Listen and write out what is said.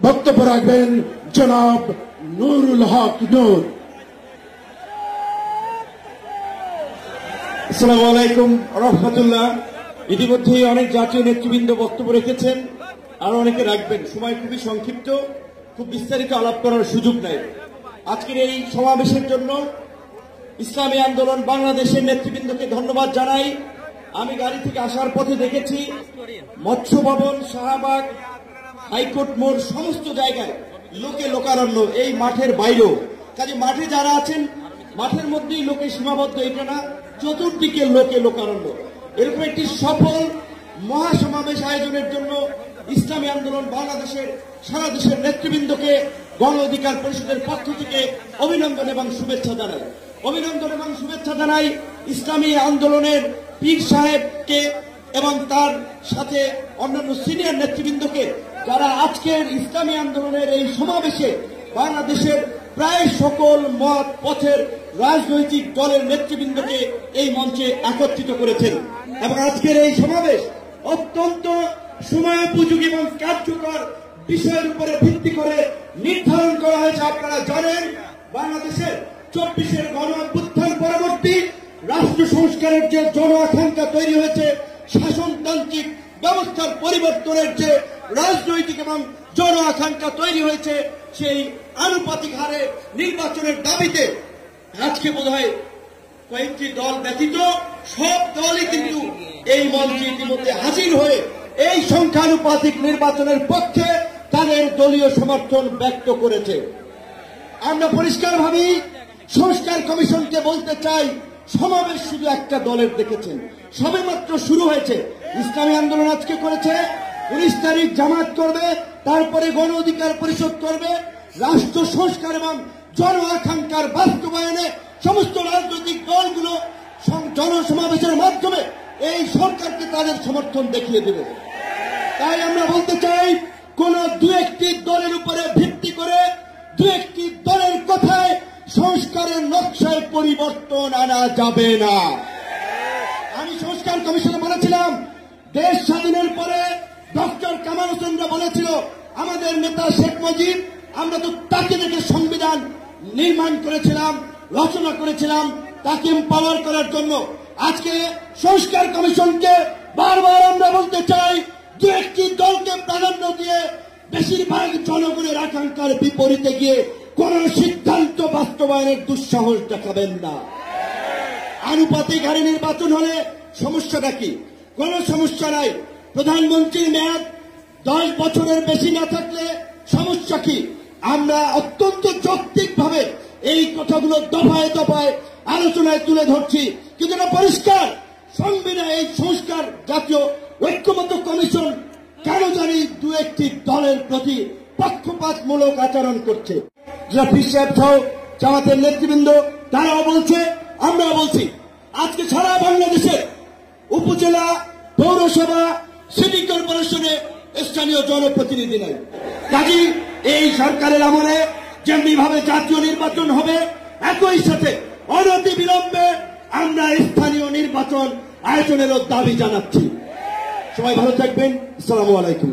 বক্তব্য রাখবেন জনাব নুরুল হক নূর। আসসালামু আলাইকুম রহমতুল্লাহ। ইতিমধ্যেই অনেক জাতীয় নেতৃবৃন্দ বক্তব্য রেখেছেন, আরো অনেকে রাখবেন। সময় খুবই সংক্ষিপ্ত, খুব বিস্তারিত আলাপ করার সুযোগ নেই। আজকের এই সমাবেশের জন্য ইসলামী আন্দোলন বাংলাদেশের নেতৃবৃন্দকে ধন্যবাদ জানাই। আমি গাড়ি থেকে আসার পথে দেখেছি মৎস্য ভবন, শাহবাগ, হাইকোর্ট মোড় সমস্ত জায়গায় লোকে লোকারণ্য, এই মাঠের বাইরেও। কাজে মাঠে যারা আছেন, মাঠের মধ্যেই লোকে সীমাবদ্ধ, এটা না, চতুর্দিকে লোকে লোকারণ্য। এরকম একটি সফল মহাসমাবেশ আয়োজনের জন্য ইসলামী আন্দোলন বাংলাদেশের সারা দেশের নেতৃবৃন্দকে গণ অধিকার পরিষদের পক্ষ থেকে অভিনন্দন এবং শুভেচ্ছা জানাই। অভিনন্দন এবং শুভেচ্ছা জানাই ইসলামী আন্দোলনের পীর সাহেবকে এবং তার সাথে অন্যান্য সিনিয়র নেতৃবৃন্দকে, যারা আজকের ইসলামী আন্দোলনের এই সমাবেশে বাংলাদেশের প্রায় সকল মত পথের রাজনৈতিক দলের নেতৃবৃন্দকে এই মঞ্চে একত্রিত করেছেন। এবং আজকের এই সমাবেশ অত্যন্ত সময়োপযোগী এবং কার্যকর বিষয়ের উপরে ভিত্তি করে নির্ধারণ করা হয়েছে। আপনারা জানেন, বাংলাদেশের 24-এর গণ অভ্যুত্থান পরবর্তী রাষ্ট্র সংস্কারের যে জন আকাঙ্ক্ষা তৈরি হয়েছে, শাসনতান্ত্রিক ব্যবস্থার পরিবর্তনের যে রাজনৈতিক এবং জন আকাঙ্ক্ষা তৈরি হয়েছে, সেই আনুপাতিক হারে নির্বাচনের দাবিতে আজকে বোধহয় কয়েকটি দল ব্যতীত সব দলই কিন্তু এই মঞ্চে ইতিমধ্যে হাজির হয়ে এই সংখ্যানুপাতিক নির্বাচনের পক্ষে তাদের দলীয় সমর্থন ব্যক্ত করেছে। আমরা পরিষ্কারভাবেই সংস্কার কমিশনকে বলতে চাই, সমাবেশ শুধু একটা দলের দেখেছেন, সবেমাত্র শুরু হয়েছে। ইসলামী আন্দোলন আজকে করেছে, 19 তারিখ জামাত করবে, তারপরে গণ অধিকার পরিষদ করবে। রাষ্ট্র সংস্কার এবং জন আকাঙ্ক্ষার বাস্তবায়নে সমস্ত রাজনৈতিক দলগুলো জনসমাবেশের মাধ্যমে এই সরকারকে তাদের সমর্থন দেখিয়ে দেবে। তাই আমরা বলতে চাই, কোন দু একটি দলের উপরে ভিত্তি করে, দু একটি দলের কথায় সংস্কারের নকশায় পরিবর্তন আনা যাবে না। আমি সংস্কার কমিশনে বলেছিলাম, দেশ স্বাধীনের পরে ডক্টর কামাল হোসেনরা বলেছিল, আমাদের নেতা শেখ মুজিব, আমরা তো তাকে দেখে সংবিধান নির্মাণ করেছিলাম, রচনা করেছিলাম, তাকে এম্পাওয়ার করার জন্য। আজকে সংস্কার কমিশনকে বারবার আমরা বলতে চাই, দু একটি দলকে প্রাধান্য দিয়ে বেশিরভাগ জনগণের আকাঙ্ক্ষার বিপরীতে গিয়ে কোন সিদ্ধান্ত বাস্তবায়নের দুঃসাহস দেখাবেন না। আনুপাতিক হারে নির্বাচন হলে সমস্যাটা কি? কোন সমস্যা নাই। প্রধানমন্ত্রীর মেয়াদ 10 বছরের বেশি না থাকলে সমস্যা কি? আমরা অত্যন্ত যৌক্তিকভাবে এই কথাগুলো দফায় দফায় আলোচনায় তুলে ধরছি, কিন্তু এটা পরিষ্কার, সংবিধান এই সংস্কার জাতীয় ঐক্যমত্য কমিশন কেন জানি দু একটি দলের প্রতি পক্ষপাতমূলক আচরণ করছে। যারা পীর সাহেব সহ জামাতের নেতৃবৃন্দ, তারাও বলছে, আমরাও বলছি। আজকে সারা বাংলাদেশের উপজেলা, পৌরসভা, সিটি কর্পোরেশনে স্থানীয় জনপ্রতিনিধি নাই। কাজেই এই সরকারের আমলে যেমনি ভাবে জাতীয় নির্বাচন হবে, একই সাথে অনতি বিলম্বে আমরা স্থানীয় নির্বাচন আয়োজনেরও দাবি জানাচ্ছি। সবাই ভালো থাকবেন। আসসালামু আলাইকুম।